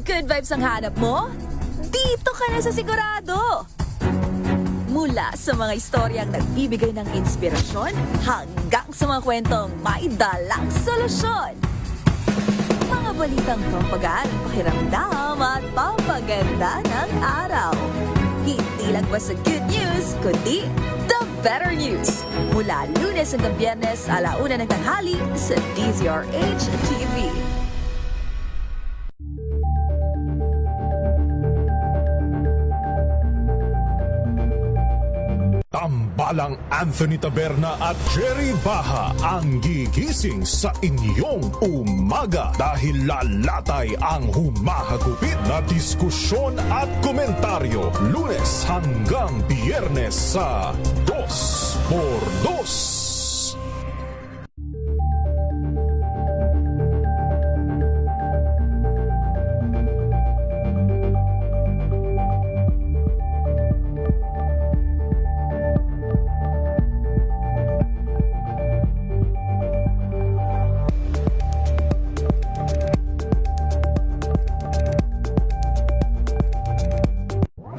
good vibes ang hanap mo? Dito ka na sa sigurado! Mula sa mga istoryang nagbibigay ng inspirasyon hanggang sa mga kwentong may dalang solusyon. Mga balitang pampagaan ang pakiramdam at pampaganda ng araw. Hindi lang ba sa good news, kundi the better news. Mula Lunes hanggang Biyernes, 1:00 ng tanghali sa DZRH TV. Tambalang Anthony Taberna at Jerry Baha ang gigising sa inyong umaga dahil lalatay ang humahagupit na diskusyon at komentaryo Lunes hanggang Biyernes sa 2x2.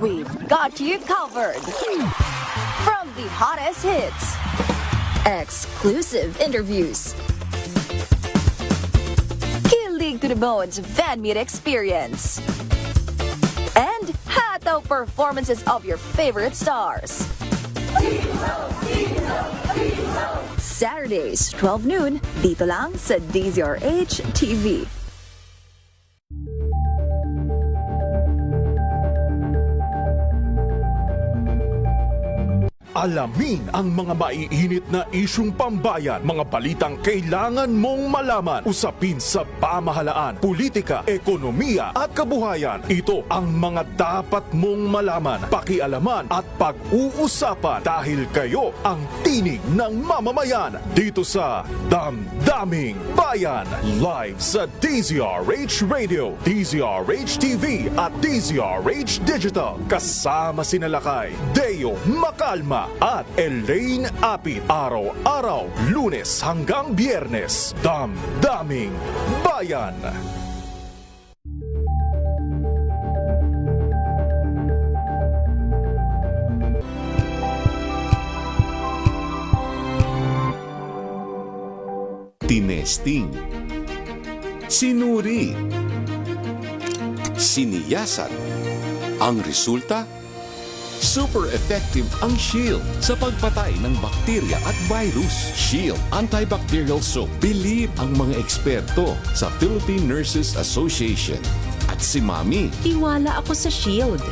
We've got you covered. From the hottest hits, exclusive interviews, kilig to the bones fan meet experience, and hataw performances of your favorite stars. Saturdays, 12 noon, dito lang sa DZRH TV. Alamin ang mga maiinit na isyung pambayan, mga balitang kailangan mong malaman, usapin sa pamahalaan, politika, ekonomiya at kabuhayan. Ito ang mga dapat mong malaman, pakialaman at pag-uusapan dahil kayo ang tinig ng mamamayan dito sa Damdaming Bayan. Live sa DZRH Radio, DZRH TV at DZRH Digital. Kasama sina Lakay, Deo Macalma at Elaine Apit. Araw-araw, Lunes hanggang Biyernes. Damdaming Bayan. Tinesting, sinuri, siniyasan. Ang resulta? Super effective ang Shield sa pagpatay ng bakterya at virus. Shield Antibacterial Soap. Believe ang mga eksperto sa Philippine Nurses Association. At si Mami. Tiwala ako sa Shield.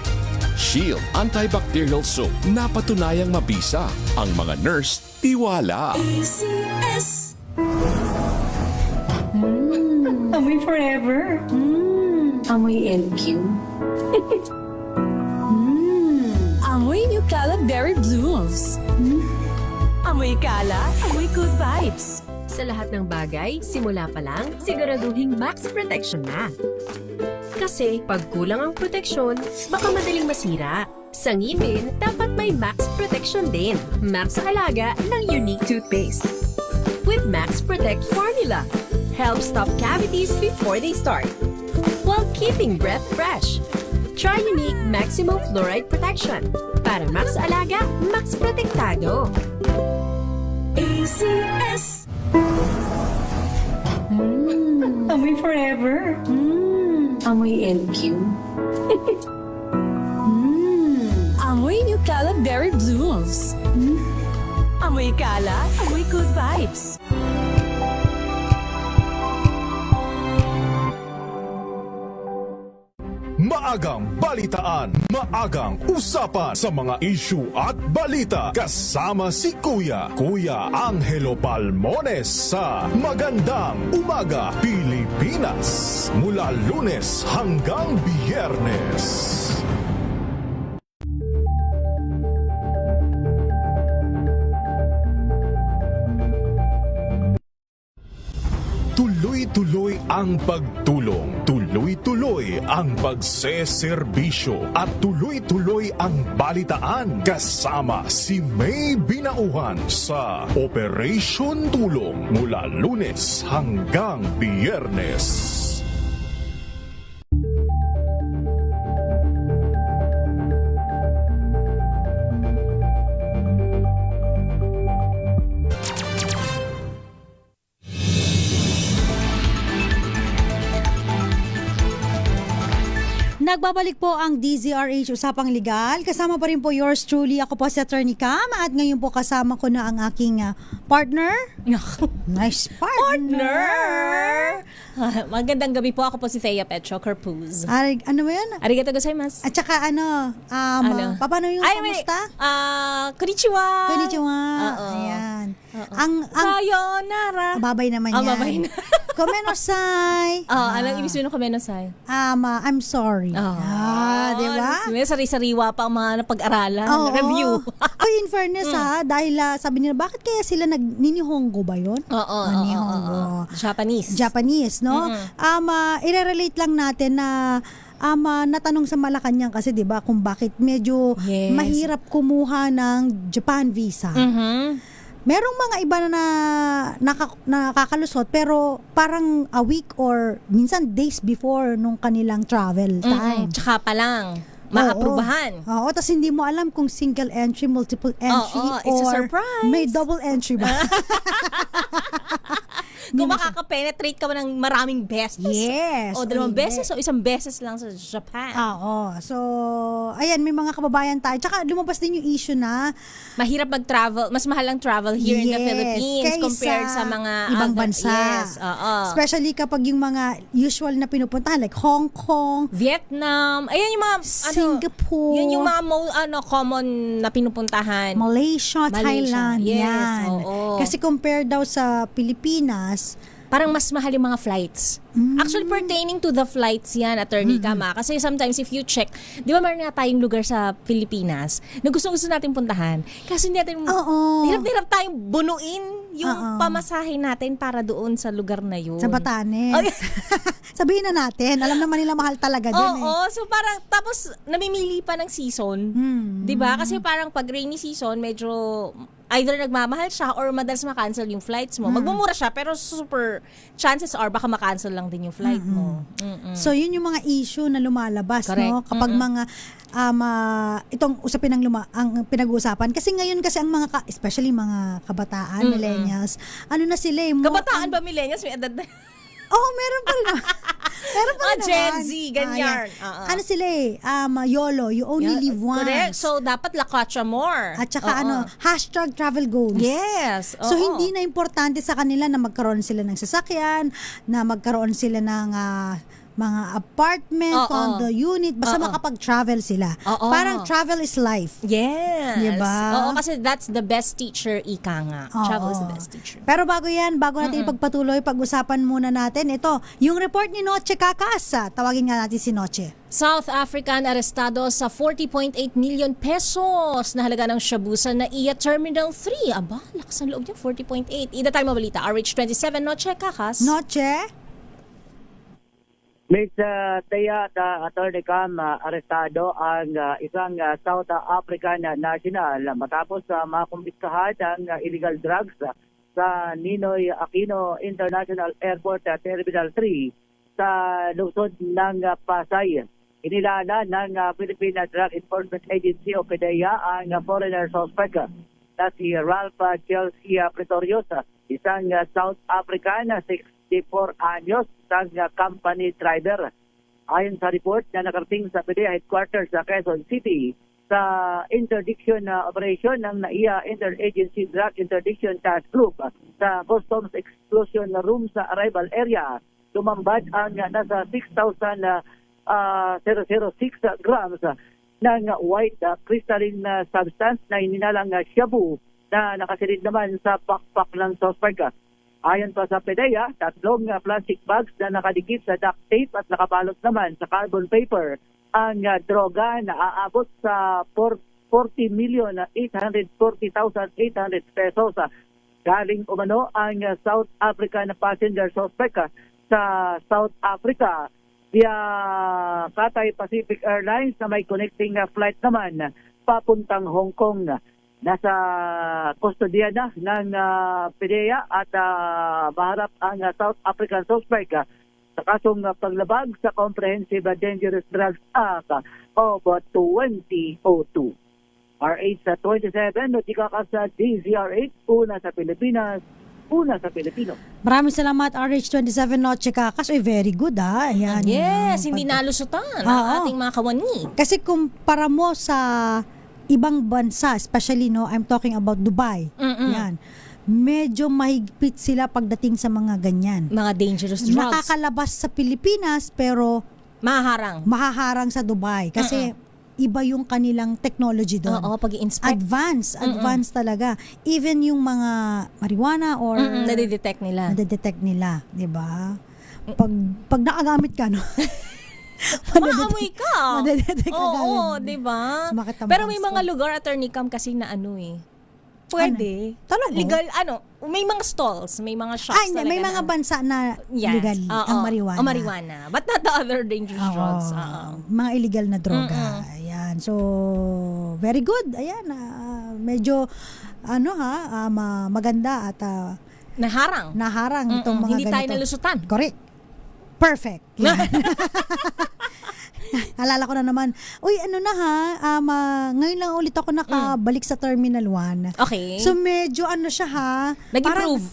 Shield Antibacterial Soap. Napatunayang mabisa. Ang mga nurse, tiwala. Amoy forever. Amoy LQ. Amoy New Cala Berry Blooms. Amoy Cala, amoy good vibes. Sa lahat ng bagay, simula pa lang, siguraduhing max protection na. Kasi pag kulang ang proteksyon, baka madaling masira. Sa ngipin, dapat may max protection din. Max sa alaga ng Unique Toothpaste. With Max Protect Formula, helps stop cavities before they start, while keeping breath fresh. Try Unique Maximum Fluoride Protection para max alaga, max protektado. ACS. Amoy forever. Amoy LQ. Amoy New Cala Berry Blooms. Amoy Cala, amoy good vibes. Maagang balitaan, maagang usapan sa mga issue at balita. Kasama si Kuya Angelo Palmones sa Magandang Umaga Pilipinas. Mula Lunes hanggang Biyernes. Tuloy-tuloy ang pagtulong, tuloy-tuloy ang pagseserbisyo at tuloy-tuloy ang balitaan kasama si May Binauhan sa Operation Tulong mula Lunes hanggang Biyernes. Nagbabalik po ang DZRH Usapang Legal. Kasama pa rin po yours truly. Ako po si Attorney Cam at ngayon po kasama ko na ang aking partner. Nice partner! Magandang gabi po. Ako po si Thea Petro Corpuz. Ano ba yan? Arigato gozaimasu. At saka paano yung kamusta? Konnichiwa. Konnichiwa. Oo. Ayan. Oo. Ang Sayonara. babay naman yan. Babay na. Komenosai. Anong ibig sabihin ng komenosai? I'm sorry. Di ba? May sari-sariwa pa ang mga napag-aralan. Oo. Review. Oy, in fairness dahil sabi nila, bakit kaya sila ninihongo ba yun? Oo. Ninihongo. Japanese, no? I-relate lang natin na natanong sa Malacanang kasi 'di ba kung bakit medyo Yes. mahirap kumuha ng Japan visa. Mhm. Merong mga iba na nakakalusot pero parang a week or minsan days before nung kanilang travel time. Tsaka pa lang. Maaprubahan. Oo, tapos hindi mo alam kung single entry, multiple entry, Oo, it's a or surprise. may double entry ba? Kung makaka-penetrate ka ba ng maraming beses. Yes. O dalawang Hindi. beses o isang beses lang sa Japan. Oo. So, ayan, may mga kababayan tayo. Tsaka lumabas din yung issue na Mahirap mag-travel. Mas mahal ang travel here in the Yes, Philippines kaysa compared sa mga ibang other- bansa. Yes, oo. especially kapag yung mga usual na pinupuntahan like Hong Kong, Vietnam. Ayan yung mga Singapore, Yun yung mga common na pinupuntahan. Malaysia, Thailand. Yes, yan. oo. Kasi compare daw sa Pilipinas, Parang mas mahal yung mga flights. Actually, pertaining to the flights yan, Attorney Kama. Kasi sometimes if you check, di ba meron nga tayong lugar sa Pilipinas na gusto natin puntahan. Kasi hindi natin, Oo. hirap tayong bunuin yung Oo. pamasahe natin para doon sa lugar na yun. sa Batanes. Ay. Sabihin na natin, alam naman nila mahal talaga dun Oo, so parang, tapos namimili pa ng season. Di ba? Kasi parang pag rainy season, medyo either nagmamahal siya or madalas makancel yung flights mo. Magmumura siya, pero super chances are baka makancel lang din yung flight mo. So yun yung mga issue na lumalabas, Correct. no? Kapag mga itong usapin ang pinag-uusapan kasi ngayon kasi ang mga especially mga kabataan, millennials, ano na sila eh, Kabataan ba millennials? May edad na. meron pa rin. Meron pa rin Gen naman. Z, ganyan. Yan. Ano sila eh, YOLO, you only live once. Correct. So, dapat lakatsa more. At saka #travel goals. Yes. So oo. hindi na importante sa kanila na magkaroon sila ng sasakyan, na magkaroon sila ng mga apartment, Oo. condo unit, basta Oo. makapag-travel sila. Oo. Parang travel is life. Yes. Diba? Oo, kasi that's the best teacher, ika nga. Oo. Travel is the best teacher. Pero bago natin ipagpatuloy, pag-usapan muna natin ito, yung report ni Noche Kakas. Tawagin nga natin si Noche. South African arestado sa 40.8 million pesos na halaga ng shabu sa NAIA Terminal 3. Aba, lakas ang loob niya, 40.8. Ida tayo mabalita, RH27, Noche Kakas. Noche? Miss Thea at Attorney Cam, arestado ang isang South African national matapos makumpiskahan ng illegal drugs sa Ninoy Aquino International Airport Terminal 3 sa lungsod ng Pasay. Inilala ng Philippine Drug Enforcement Agency o PDEA ang foreigner suspect na si Ralph Chelsea Pretorius, isang South African 64 anyos, isang company driver. Ayon sa report na nakarating sa PDEA headquarters sa Quezon City, sa interdiction operation ng NAIA Interagency Drug Interdiction Task Group sa Customs Exclusion Room sa arrival area, tumambad ang nasa 6,006 grams ng white crystalline substance na ininalang shabu na nakasilid naman sa backpack ng suspect. Ayon pa sa PDEA, 3 plastic bags na nakadikit sa duct tape at nakabalot naman sa carbon paper ang droga na aabot sa 40,840,800 pesos. Galing umano ang South African passenger suspect sa South Africa via Cathay Pacific Airlines na may connecting flight naman papuntang Hong Kong. Nasa kustodiya na ng PDEA at maharap ang South African suspect sa kasong paglabag sa Comprehensive Dangerous Drugs Act of 2002. RH 27, notika ka sa DZRH, una sa Pilipinas, una sa Pilipino. Maraming salamat, RH27 Noche Kakas. Very good, ha? Ayan, Yes, yung hindi pag- nalusutan Oo. ang ating mga kawani. Kasi kumpara mo sa ibang bansa, especially, no, I'm talking about Dubai. Yan. Medyo mahigpit sila pagdating sa mga ganyan. Mga dangerous drugs. Nakakalabas sa Pilipinas pero Maharang. mahaharang sa Dubai kasi iba yung kanilang technology doon. Oo, pag-i-inspect. Advance talaga. Even yung mga marijuana or Nadidetect nila. nadedetect nila, 'di ba? Pag nakagamit ka, no. Maamoy ka. Madedetect ka Oo, agad. di ba? Sumakit ang Pero may bangs mga ko. lugar, Attorney Cam, kasi na ano eh. Pwede. Talaga? Legal, may mga stalls, may mga shops Hindi, talaga may mga na, bansa na Yes. legal Oo. ang marijuana. Ang marijuana. But not the other dangerous Oo. drugs. Mga illegal na droga. Ayan. So, very good. Ayan. Maganda at Naharang. naharang itong mga Hindi tayo ganito. nalusutan. Correct. Perfect. Yan. Alala ko na naman, ngayon lang ulit ako nakabalik sa Terminal 1. Okay. So medyo siya ha. Nag-improve.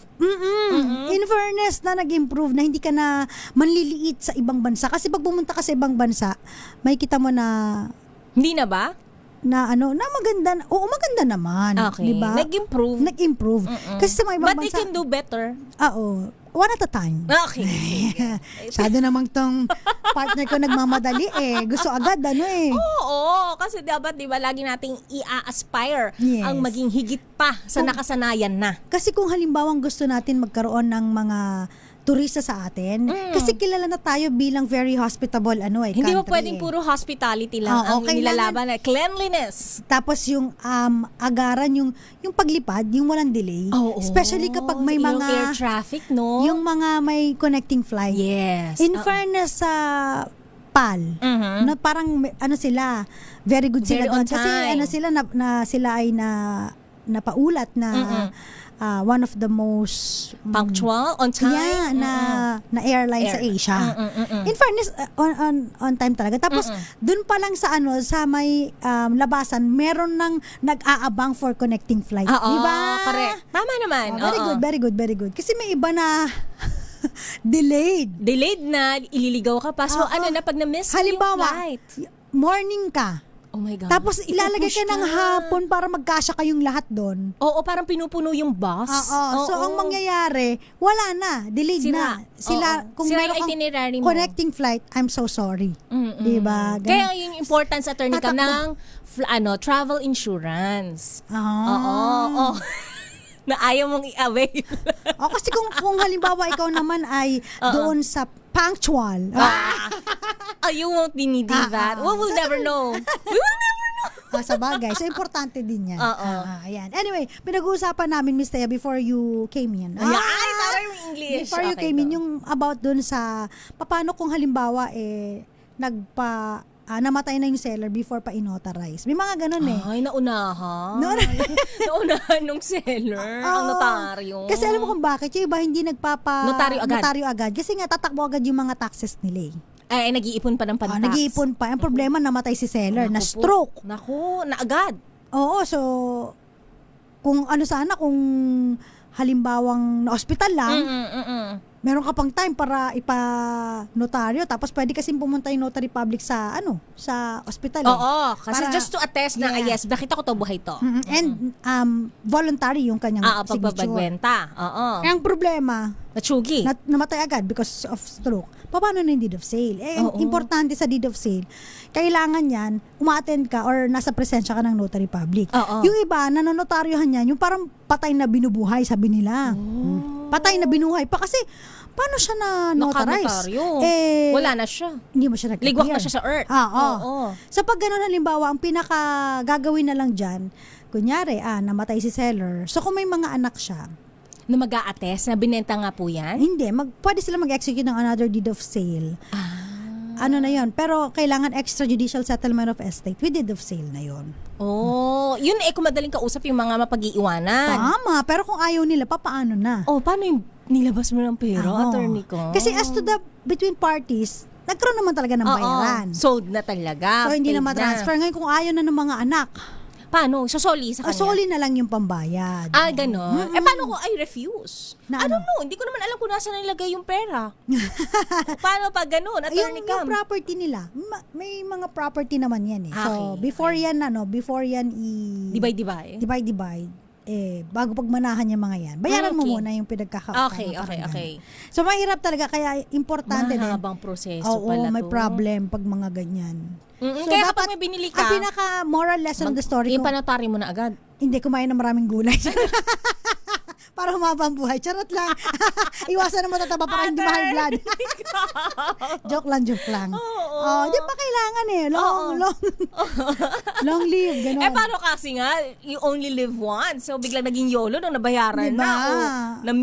In fairness na nag-improve na hindi ka na manliliit sa ibang bansa. Kasi pag pumunta ka sa ibang bansa, may kita mo na Hindi na ba? maganda. Oo, maganda naman. Okay. Diba? Nag-improve. Nag-improve. Kasi sa mga ibang But they bansa, can do better. one at a time. Okay. Masyado namang tong partner ko nagmamadali Gusto agad Oo, kasi dapat 'di ba lagi nating i-aspire Yes. ang maging higit pa sa nakasanayan na. Kasi kung halimbawa gusto natin magkaroon ng mga turista sa atin, kasi kilala na tayo bilang very hospitable Hindi ba country, pwedeng puro hospitality lang Oo, ang nilalaban na cleanliness? Tapos yung agaran, yung paglipad, yung walang delay. Oo. Especially kapag may Yung mga air traffic, no? yung mga may connecting flight. yes. In fairness sa PAL, na parang sila, very good sila Very on doon. Kasi time. sila ay napaulat na one of the most Punctual, on time. Yeah, na airline sa Asia. In fairness, on time talaga. Tapos, dun pa lang sa sa may labasan, meron nang nag-aabang for connecting flight. Oo, Diba? correct. Tama naman. Very oo. good, very good, very good. Kasi may iba na delayed. Delayed na, ililigaw ka pa. So, Oo. pag na-miss mo yung Halimbawa, flight. morning ka. Oh my God. Tapos ilalagay ka Ipupush ng hapon para magkasya kayong lahat doon. Oo, parang pinupuno yung bus. So ang mangyayari, wala na, delayed Sira. na. Sila, Oo. kung Sira meron yung kang itinerary mo. connecting flight, I'm so sorry. Diba? Ganun. Kaya yung importance, Attorney Cam, Tatakbo. ng travel insurance. Ah. Oo. Na ayaw mong i-avail. Kasi kung halimbawa ikaw naman ay doon sa punctual. You won't need that. We will never know. We will never know. Sa bagay. So, importante din yan. Oo. Ayan. Anyway, pinag-uusapan namin, Miss Thea, before you came in. Ay, taray mo English. Before you Okay, came in, go. yung about dun sa, paano kung halimbawa, namatay na yung seller before pa inotarize. May mga ganun Ay, naunahan. Naunahan nung seller, ang Oo. notaryo. Kasi alam mo kung bakit, yung iba hindi Notaryo agad. Kasi nga, tatakbo agad yung mga taxes nila Ay, nag-iipon pa ng pantax. nag-iipon pa. Ang problema, namatay si seller, na Naku po. stroke. Naku, na agad. Oo, so, kung halimbawang na hospital lang, meron ka pang time para ipa-notaryo. Tapos pwede kasing pumunta yung notary public sa hospital. Oo, kasi Para- just to attest na, Yeah. yes, nakita ko to, buhay to. And voluntary yung kanyang signature. Pagbagbenta. Oo. Kaya ang problema, Natsugi. namatay agad because of stroke. Paano na yung deed of sale? Oo. Importante sa deed of sale, kailangan yan, uma-attend ka or nasa presensya ka ng notary public. Oo. Yung iba, nanonotaryohan yan, yung parang patay na binubuhay, sabi nila. Patay na binuhay pa kasi paano siya na notarize? Nakanotaryo. Wala na siya. Hindi mo siya nag-clear. Ligwak na siya sa earth. Oo. So pag gano'n halimbawa, ang pinaka gagawin na lang dyan, kunyari, namatay si seller. So kung may mga anak siya, Na mag-a-attest na binenta nga po yan? hindi, pwede sila mag-execute ng another deed of sale. Ano na yon? Pero kailangan extrajudicial settlement of estate with deed of sale na yon. Yun kung madaling kausap yung mga mapag-iiwanan. Tama, pero kung ayaw nila, paano na? Paano yung nilabas mo ng pera, Oo. attorney ko? Kasi as to the between parties, nagkaroon naman talaga ng bayaran. Sold na talaga. So hindi paid na matransfer. Ngayon kung ayaw na ng mga anak, Paano? Sosoli sa kanya? Soli na lang yung pambayad. Ganon. Paano kung I refuse? Na I don't ano? know. Hindi ko naman alam kung nasa nilagay yung pera. Paano pag ganon? Attorney Yung Cam? property nila, may mga property naman yan eh. So, Okay, before yan Divide. divide, bago pagmanahan yung mga yan, bayaran mo Okay. muna yung pinagkakautang. Okay. So, mahirap talaga, kaya importante din. Mahabang proseso Oo, pala may to. problem pag mga ganyan. So, Kaya dapat, kapag may binili ang ka, pinaka-moral lesson of the story ko, ipanotary mo na agad. hindi kumain ng maraming gulay. Para humaba ang buhay. Charot lang. Iwasan na matataba para hindi mahal blood. joke lang. Oo. Di ba kailangan eh? Long live. Ganun. Paano kasi nga, you only live once. So, biglang naging YOLO nung nabayaran Diba? na. O,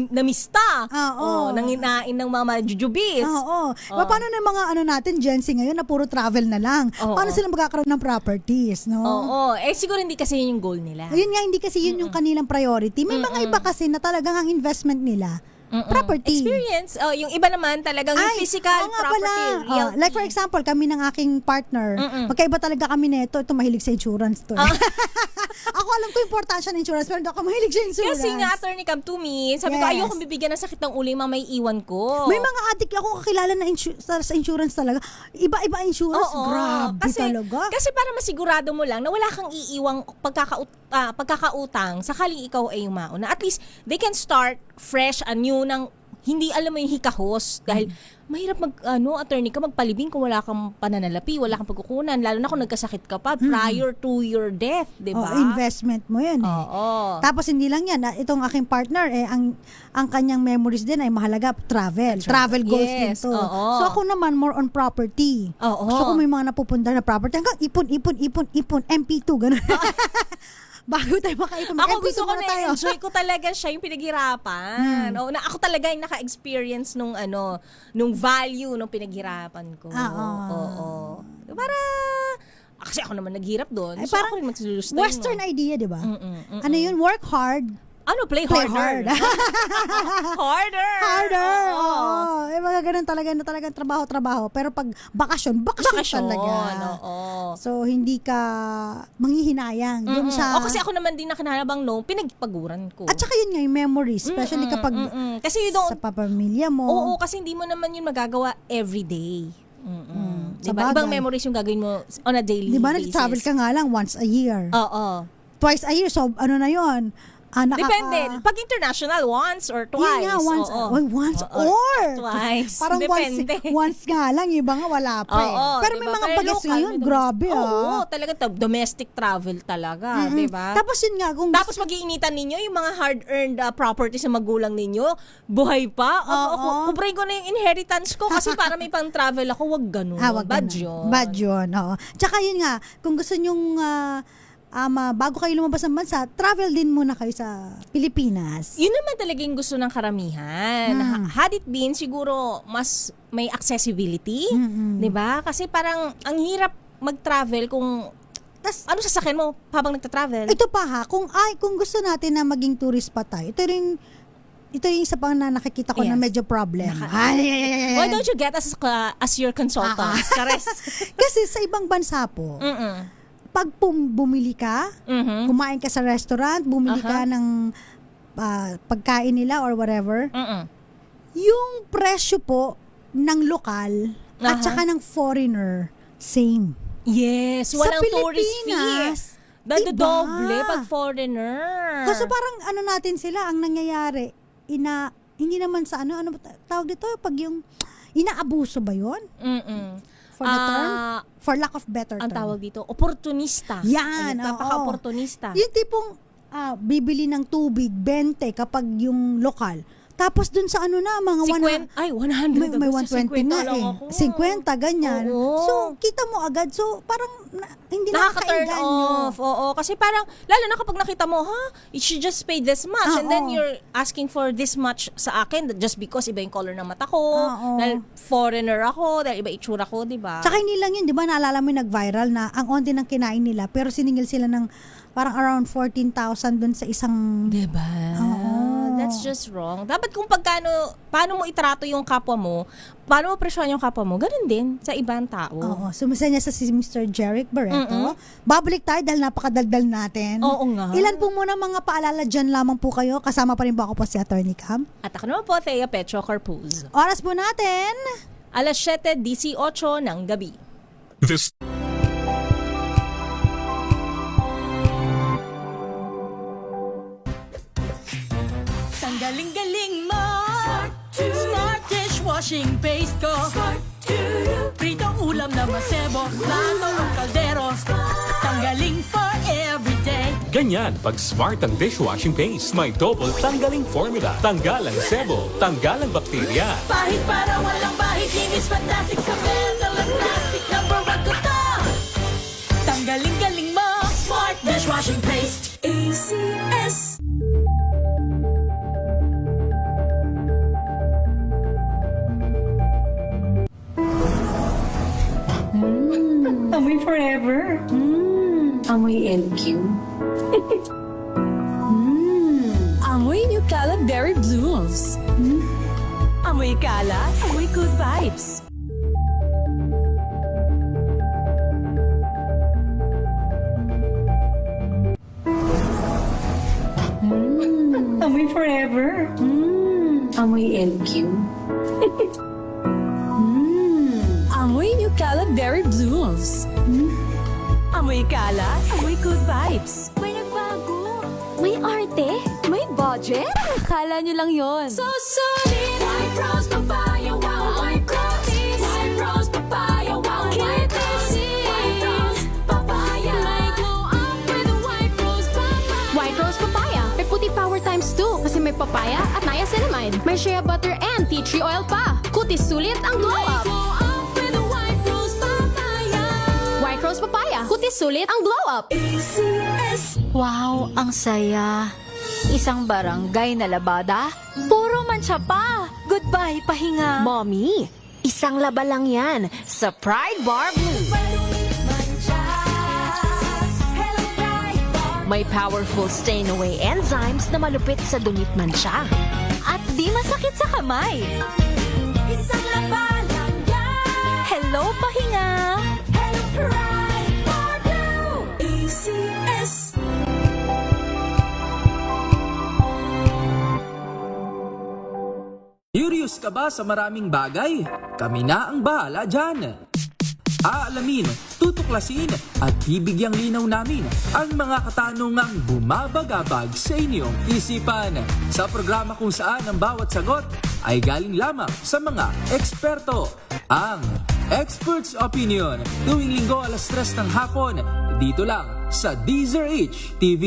namista. Oo. Nanginain ng mga jujubis. Oo. Paano na yung mga natin, Gen Z ngayon, na puro travel na lang? Oo. Paano sila magkakaroon ng properties, no? Oo. Siguro hindi kasi yun yung goal nila. Ayun nga, hindi kasi yun yung kanilang priority. May mga iba kasi na talagang ang investment nila, property. Experience. Yung iba naman talagang yung physical oo nga property. pala. Realty. Like for example, kami ng aking partner, magkaiba talaga kami nito. Ito mahilig sa insurance to. Ako alam ko importansya ng insurance, pero hindi ako mahilig sa insurance. Kasi nga, Attorney Cam, to me, sabi ko, Yes. ayoko bibigyan ng sakit ng ulo yung mga may iwan ko. May mga adik ako kakilala na sa insurance talaga. Iba-iba insurance. Oo. Grabe talaga. Kasi para masigurado mo lang na wala kang iiwang pagkakautang sakaling ikaw ay yung mauna. At least, they can start fresh, anew, ng hindi alam mo yung hikahos. Dahil mahirap attorney ka, magpalibing kung wala kang pananalapi, wala kang pagkukunan, lalo na kung nagkasakit ka pa prior to your death, di ba? Investment mo yan eh. Oo. Tapos hindi lang yan, itong aking partner ang kanyang memories din ay mahalaga travel goals din Yes, to. oo. So ako naman more on property. Oo. So kung may mga napupunta na property, hanggang ipon, MP2 ganun. Bago tayo makaipon, Ako MP2 gusto ko muna tayo. na-enjoy ko talaga siya yung pinaghirapan. Oo, na ako talaga yung naka-experience nung value nung pinaghirapan ko. Oo. Para kasi ako naman naghirap doon. Ay, So parang ako rin magsulustan. Western idea, di ba? Ano yun? Work hard. Play Play harder. Harder. Harder. Oo. Mga ganun talaga na talagang trabaho. Pero pag bakasyon talaga. Oo. So, hindi ka manghihinayang. Yung sa... Kasi ako naman din na kinahabang pinagpaguran ko. At saka yun nga, yung memories. Especially kapag Kasi you don't... sa papamilya mo. Oo, kasi hindi mo naman yun magagawa every day. Diba? Sabagay. Ibang memories yung gagawin mo on a daily Di ba, basis. nag-travel ka nga lang once a year. Oo. Twice a year. So, ano na yun? Depende. Pag international, once or twice. Yun nga, once. Oo. Once or twice. Parang Depende. once nga lang. Iba nga wala pa eh. Oo, Pero diba? may mga Pero bagets local, ngayon. may Grabe Oo, talaga domestic travel talaga, di ba? Tapos yun nga, kung Tapos mag-iinitan ninyo yung mga hard-earned properties ng magulang ninyo, buhay pa. Kuprain ko na yung inheritance ko kasi para may pang-travel ako, wag ganun. wag Bad ganun. yun. Bad yun, oo. Tsaka yun nga, kung gusto nyong bago kayo lumabas ng bansa, travel din muna kayo sa Pilipinas. Yun naman talaga yung gusto ng karamihan. Had it been, siguro mas may accessibility, di ba? Kasi parang ang hirap mag-travel kung ano sasakyan mo habang nagta-travel. Ito pa ha, kung gusto natin na maging tourist pa tayo, ito yung isa pang na nakikita ko na Yes. medyo problem. Why don't you get us as your consultant? Kares. Kasi sa ibang bansa po, pag bumili ka, kumain ka sa restaurant, bumili ka ng pagkain nila or whatever, yung presyo po ng lokal at saka ng foreigner, same. Yes, Sa walang tourist Pilipinas, fee. iba. Doble pag foreigner. Kasi parang natin sila, ang nangyayari, hindi naman sa ano ba tawag dito, pag yung, inaabuso ba yun? For the term? For lack of better Ang term. tawag dito, oportunista. Yan, Napaka-oportunista. Yung tipong bibili ng tubig, 20 kapag yung lokal. Tapos dun sa mga 100. Ay, 100. may 120 nga lang eh. ako. 50, ganyan. Oo. So, kita mo agad. So, parang hindi Nakaka-turn nakakainganyo. off. Oo, kasi parang, lalo na kapag nakita mo, you should just pay this much. And then you're asking for this much sa akin just because iba yung color ng mata ko, dahil foreigner ako, dahil iba itsura ko, di ba? Tsaka hindi lang yun, di ba? Naalala mo yung nag-viral na ang onti ng kinain nila, pero siningil sila ng parang around 14,000 dun sa isang... Diba? Oo. That's just wrong. Dapat kung paano mo itrato yung kapwa mo, paano mo presyon yung kapwa mo, ganun din sa ibang tao. Oo, sumasa niya sa si Mr. Jeric Barreto. Babalik tayo dahil napakadaldal natin. Oo nga. Ilan po muna mga paalala dyan lamang po kayo. Kasama pa rin po ako po si Attorney Cam. At ako naman po, Thea Petro Carpuz. Oras po natin. Alas 7:18 ng gabi. This Ang galing-galing mo. Smart dishwashing paste ko. Pritong ulam na masebo. Plato o kaldero. Tanggaling for everyday. Ganyan pag smart ang dishwashing paste. May double tanggaling formula. Tanggal ang sebo, tanggal ang bakterya. Pahit para walang bahid. Linis fantastic sa metal at plastic. Number 1 ko to. Tanggaling-galing mo. Smart dishwashing paste. ACS. Amoy forever. Amoy LQ. Amoy New Cala Berry Blooms. Amoy Cala, amoy good vibes. Amoy forever. Amoy LQ. Amoy New Cala Berry Blooms. Amoy Cala, amoy good vibes. May nagbago. May arte. May budget. Akala nyo lang yon. So solid. White rose papaya, wow, white rose. White rose papaya, wow, white rose. White rose papaya. May glow up with a white rose papaya. White Rose Papaya. May puti power times 2 kasi may papaya at niacinamide. May shea butter and tea tree oil pa. Kutis sulit ang glow up. Glow up with a white rose papaya. White Rose Papaya. Kutis sulit ang glow up. ACS. Wow, ang saya. Isang barangay na labada, puro mancha pa. Goodbye, pahinga. Mommy, isang laba lang yan sa Pride Bar Blue. May powerful stain-away enzymes na malupit sa dunit mansya. At di masakit sa kamay. Isang laba lang yan. Hello, pahinga. Hello, Pride Bar Blue. ACS. Curious ka ba sa maraming bagay? Kami na ang bahala dyan. Aalamin, tutuklasin at bibigyang linaw namin ang mga katanungang bumabagabag sa inyong isipan. Sa programa kung saan ang bawat sagot ay galing lamang sa mga eksperto. Ang Expert's Opinion, tuwing linggo alas 3 ng hapon, dito lang sa DZRH TV.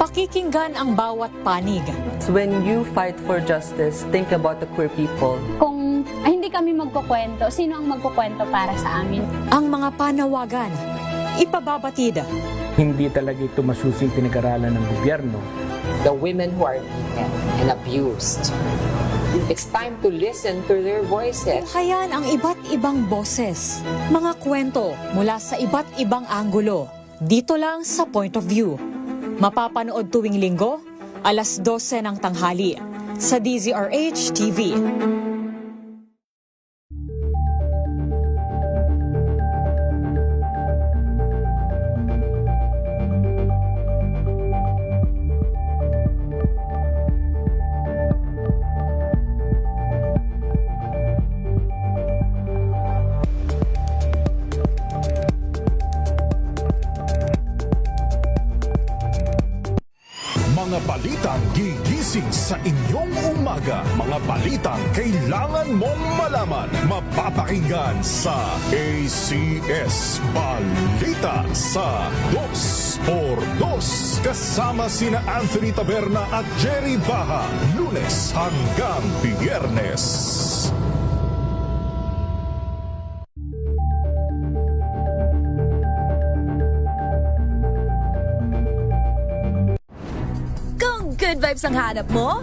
Pakikinggan ang bawat panig. When you fight for justice, think about the queer people. Kung hindi kami magkukwento, sino ang magkukwento para sa amin? Ang mga panawagan, ipababatid. Hindi talaga ito masusing pinag-aralan ng gobyerno. The women who are beaten and abused. It's time to listen to their voices. Hayan ang iba't ibang boses, mga kwento mula sa iba't ibang anggulo. Dito lang sa Point of View. Mapapanood tuwing linggo, alas 12 ng tanghali sa DZRH TV. Mga balitang gigising sa inyong umaga. Mga balitang kailangan mong malaman. Mapapakinggan sa ACS Balita sa 2x2. Kasama sina Anthony Taberna at Jerry Baha. Lunes hanggang Biyernes. Kung good vibes ang hanap mo,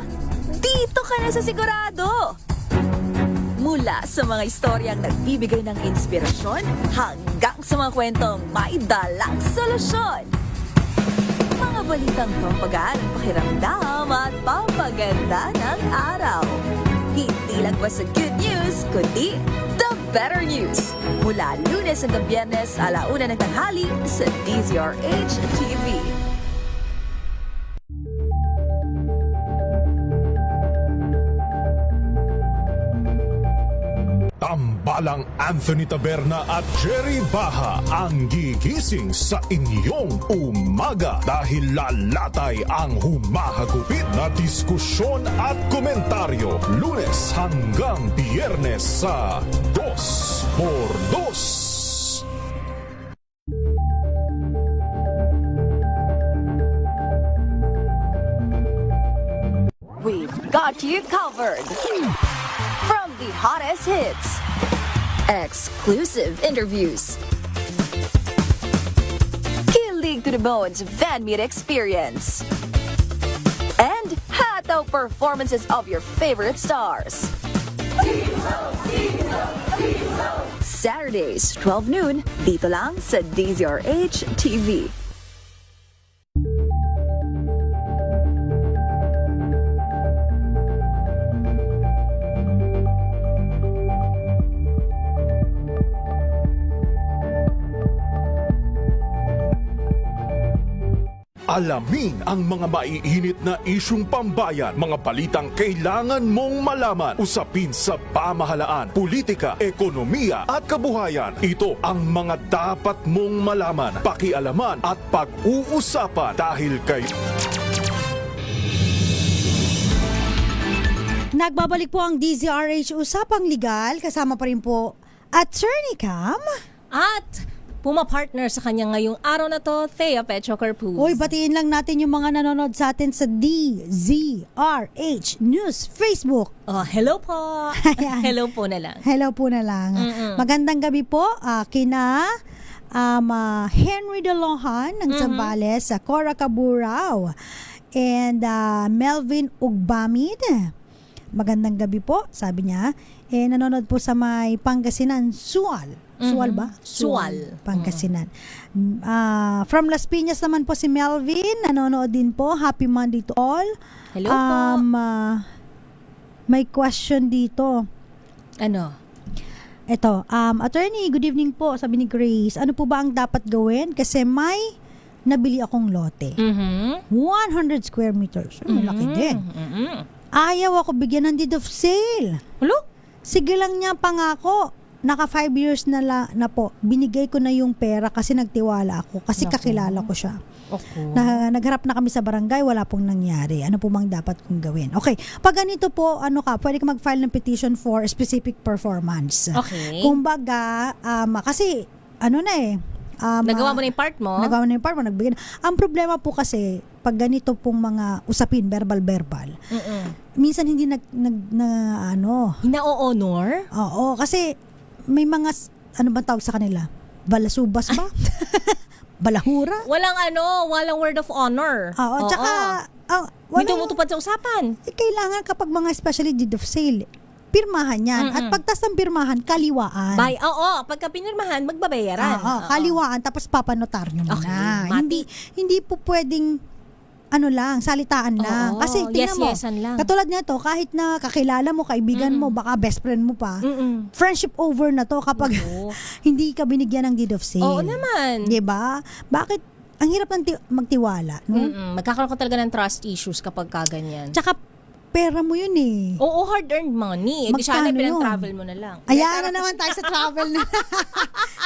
dito ka na sa sigurado. Mula sa mga istoryang nagbibigay ng inspirasyon hanggang sa mga kwentong may dalang solusyon. Mga balitang pampagaan ang pakiramdam at pampaganda ng araw. Hindi lang ba sa good news, kundi the better news. Mula Lunes hanggang Biyernes, 1:00 ng tanghali sa DZRH TV. Tambalang Anthony Taberna at Jerry Baha ang gigising sa inyong umaga dahil lalatay ang humahagupit na diskusyon at komentaryo Lunes hanggang Biyernes sa 2x2. We've got you covered. From the hottest hits, exclusive interviews, kilig to the bones fan meet experience, and hataw performances of your favorite stars. Saturdays, 12 noon, dito lang sa DZRH TV. Alamin ang mga maiinit na isyung pambayan, mga balitang kailangan mong malaman, usapin sa pamahalaan, politika, ekonomiya at kabuhayan. Ito ang mga dapat mong malaman, pakialaman at pag-uusapan dahil kay... Nagbabalik po ang DZRH Usapang Legal. Kasama pa rin po Attorney Cam. At puma-partner sa kanya ngayong araw na to, Thea Pecho Carpuz. Uy, batiin lang natin yung mga nanonood sa atin sa DZRH News Facebook. Oh, hello po. Hello po na lang. Hello po na lang. Magandang gabi po kina Henry De Lohan ng Zambales, Cora Caburao, and Melvin Ugbamid. Magandang gabi po, sabi niya. Nanonood po sa may Pangasinan, Sual. Sual ba? Sual. Pangasinan. From Las Piñas naman po si Melvin. Nanonood din po. Happy Monday to all. Hello po. May question dito. Ano? Ito. Attorney, good evening po. Sabi ni Grace. Ano po ba ang dapat gawin? Kasi may nabili akong lote. 100 square meters. Malaki din. Ayaw ako bigyan ng deed of sale. Hello? Sige lang niya pangako. Naka 5 years na po. Binigay ko na yung pera kasi nagtiwala ako. Kasi kakilala ko siya. Okay. Nagharap na kami sa barangay, wala pong nangyari. Ano po bang dapat kong gawin? Okay. Pag ganito po, pwede ka mag-file ng petition for specific performance. Okay. Kumbaga, kasi, nagawa mo na yung part mo? Nagawa na yung part mo, nagbigay na. Ang problema po kasi, pag ganito pong mga usapin, verbal, minsan hindi hina-o-honor? Oo, kasi may mga, ano ba tawag sa kanila? Balasubas ba? Balahura? Walang word of honor. Oo, tsaka, hindi tumutupad sa usapan. Kailangan kapag mga especially deed of sale, pirmahan yan. At pagtas ng pirmahan, kaliwaan. Pagka pinirmahan, magbabayaran. Kaliwaan, tapos papanotaryo mo na. Mati. Hindi po pwedeng salitaan lang. Kasi tingnan mo, lang. katulad nito, kahit na kakilala mo, kaibigan mo, baka best friend mo pa, friendship over na to kapag hindi ka binigyan ng deed of sale. Oo naman. Diba? Bakit? Ang hirap ng magtiwala. No? Magkakaroon ka talaga ng trust issues kapag kaganyan. Tsaka, pera mo yun eh. Oo, hard-earned money. Di sana pinang-travel mo na lang. Ayan na naman tayo sa travel na.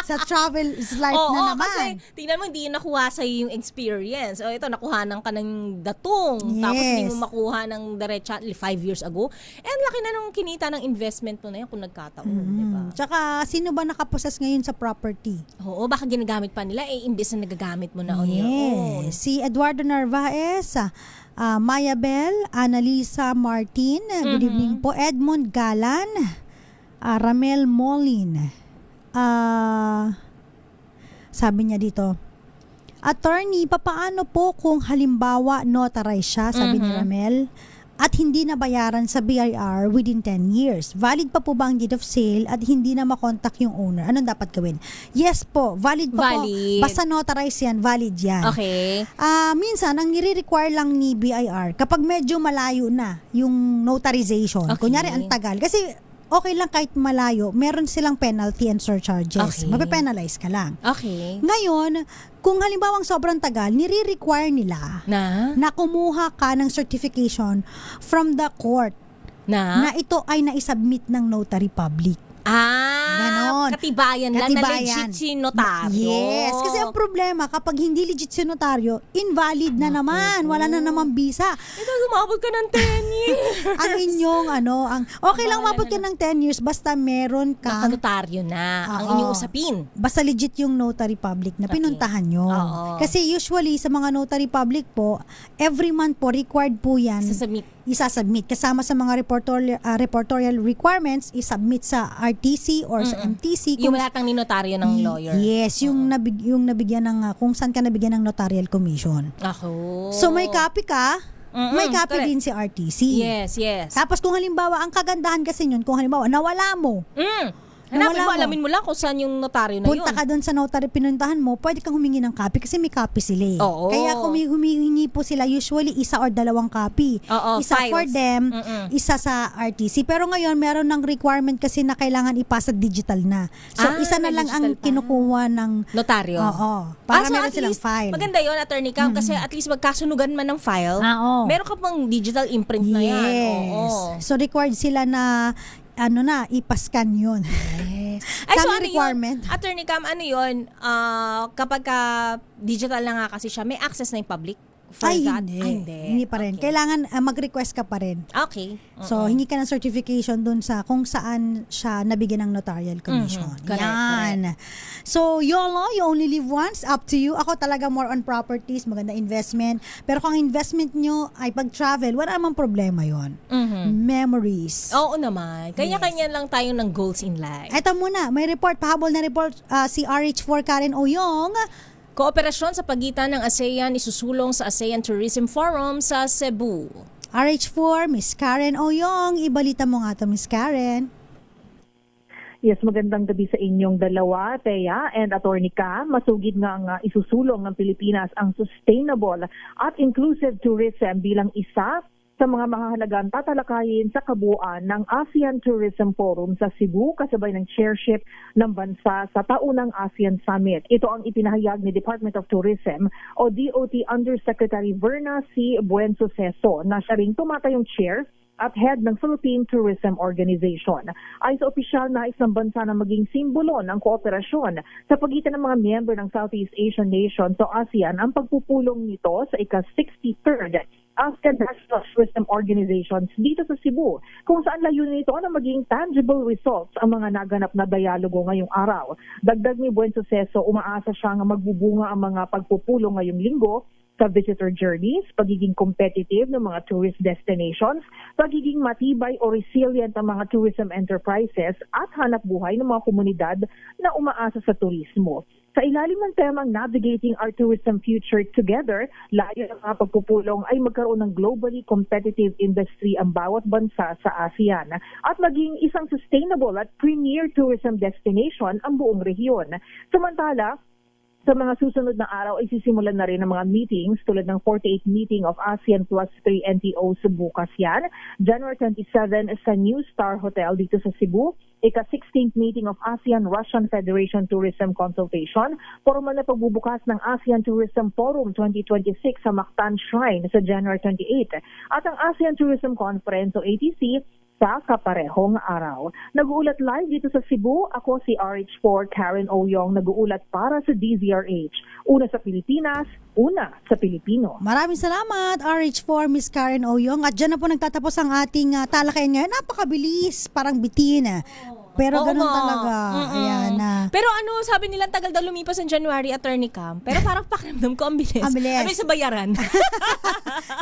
Sa travel is life na naman. Kasi tingnan mo, hindi nakuha sa'yo yung experience. Ito, nakuhanan ka ng datong. Yes. Tapos hindi mo makuha ng diretsa 5 years ago. And laki na nung kinita ng investment mo na yan kung nagkataon. Diba? Tsaka, sino ba nakaposes ngayon sa property? Oo, baka ginagamit pa nila. Imbes na nagagamit mo na on your own. Si Eduardo Narvaez, Maya Bell, Annalisa Martin, good evening po. Edmond Galan, Ramel Molin. Sabi niya dito, Attorney, papaano po kung halimbawa notarize siya, sabi ni Ramel, at hindi nabayaran sa BIR within 10 years. Valid pa po ba ang deed of sale at hindi na makontak yung owner? Anong dapat gawin? Yes po, valid pa Valid. po. Basta notarize yan, valid yan. Okay. Minsan, ang nire-require lang ni BIR, kapag medyo malayo na yung notarization, Okay. kunyari ang tagal, kasi okay lang kahit malayo, meron silang penalty and surcharges. Okay. Mape-penalize ka lang. Okay. Ngayon, kung halimbawang sobrang tagal, nire-require nila na kumuha ka ng certification from the court na ito ay naisubmit ng notary public. Ganon. Katibayan lang na legit si notaryo. Yes, kasi ang problema, kapag hindi legit si notaryo, invalid na naman. Wala na naman visa. Ito, umabot ka ng 10 years. Ang inyong, okay lang umabot ka ng 10 years, basta meron ka. Nakanotaryo na ang inyong usapin. Basta legit yung notary public na pinuntahan nyo. Oo. Kasi usually, sa mga notary public po, every month po, required po yan. Isasubmit. Kasama sa mga reportorial requirements, isubmit sa RTC or sa MTC. Yung lahat ng ninotaryo ng lawyer. Yes, yung nabigyan ng, kung saan ka nabigyan ng notarial commission. Ako. So may copy ka, may copy correct. din si RTC. Yes, yes. Tapos kung halimbawa, ang kagandahan kasi yun, kung halimbawa, nawala mo. Hanapin mo, alamin mo lang kung saan yung notaryo na yun. Punta ka doon sa notary, pinuntahan mo, pwede kang humingi ng copy kasi may copy sila eh. Oo. Kaya kung humihingi po sila, usually isa or dalawang copy. Oo, Isa files. for them, isa sa RTC. Pero ngayon, meron ng requirement kasi na kailangan ipasa digital na. So, isa na may lang ang digital pa. kinukuha ng notaryo. Oo. Para So meron at silang least, file. Maganda yun, Attorney Cam, kasi at least magkasunugan man ng file, oo. meron ka pang digital imprint na yan. Yes. Oo. So, required sila na ipascan yun. Yes. Ay, so Dami ano requirement. yun? Attorney Cam, ano yun? Kapag digital na nga kasi siya, may access na yung public for Ay, that? hindi pa rin. Kailangan mag-request ka pa rin. Okay. So, hingi ka ng certification dun sa kung saan siya nabigyan ng notarial commission. Correct, Yan. So, YOLO, you only live once, up to you. Ako talaga more on properties, maganda investment. Pero kung ang investment nyo ay pag-travel, wala namang problema yon. Memories. Oo naman. Kanya-kanya lang tayo ng goals in life. Eto muna, may report, pahabol na report si RH4 Karen Oyong. Kooperasyon sa pagitan ng ASEAN isusulong sa ASEAN Tourism Forum sa Cebu. RH4, Miss Karen Oyong. Ibalita mo nga to, Miss Karen. Yes, magandang gabi sa inyong dalawa, Thea and Attorney Cam. Masugid nga ang isusulong ng Pilipinas ang sustainable at inclusive tourism bilang isa sa mga mahahalagang tatalakayin sa kabuuan ng ASEAN Tourism Forum sa Cebu kasabay ng chairship ng bansa sa taunang ASEAN Summit. Ito ang ipinahayag ni Department of Tourism o DOT Undersecretary Verna C. Buensuceso na siya ring tumatayong chair at head ng Philippine Tourism Organization. Ayon sa opisyal na isang bansa na maging simbolo ng kooperasyon sa pagitan ng mga miyembro ng Southeast Asian nations o ASEAN ang pagpupulong nito sa ika-63rd ASEAN National Tourism Organizations dito sa Cebu, kung saan layunin nito na maging tangible results ang mga naganap na dialogo ngayong araw. Dagdag ni Buensuceso, umaasa siyang magbubunga ang mga pagpupulong ngayong linggo sa visitor journeys, pagiging competitive ng mga tourist destinations, pagiging matibay o resilient ang mga tourism enterprises at hanap buhay ng mga komunidad na umaasa sa turismo. Sa ilalim ng temang Navigating Our Tourism Future Together, layo ng mga pagpupulong ay magkaroon ng globally competitive industry ang bawat bansa sa ASEAN at maging isang sustainable at premier tourism destination ang buong rehiyon. Samantala, sa mga susunod na araw ay sisimulan na rin ang mga meetings tulad ng 48th meeting of ASEAN Plus 3 NTO sa bukas yan. January 27 sa New Star Hotel dito sa Cebu. Ika-16th meeting of ASEAN-Russian Federation Tourism Consultation. Formal na pagbubukas ng ASEAN Tourism Forum 2026 sa Mactan Shrine sa January 28. At ang ASEAN Tourism Conference o ATC sa kaparehong araw. Nag-uulat live dito sa Cebu. Ako si RH4 Karen Oyong, nag-uulat para sa DZRH. Una sa Pilipinas, una sa Pilipino. Maraming salamat, RH4 Miss Karen Oyong. At dyan na po nagtatapos ang ating talakayan ngayon. Napakabilis, parang bitin. Pero ganun talaga. Ayan na. Pero ano, sabi nila tagal daw lumipas ng January, Attorney Cam. Pero parang pakiramdam ko ang bilis. Ang bilis. Ang bilis sa bayaran.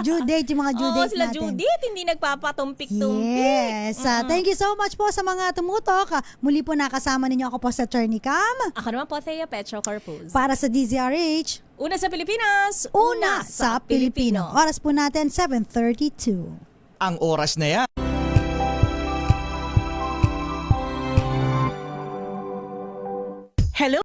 Due date, yung mga due Oo, date sila natin. due date, hindi nagpapatumpik-tumpik. Yes. Thank you so much po sa mga tumutok. Muli po nakasama ninyo ako po sa Attorney Cam. Ako naman po, Thea Petro Corpus. Para sa DZRH. Una sa Pilipinas, Una sa Pilipino. Oras po natin, 7:32. ang oras na yan. Hello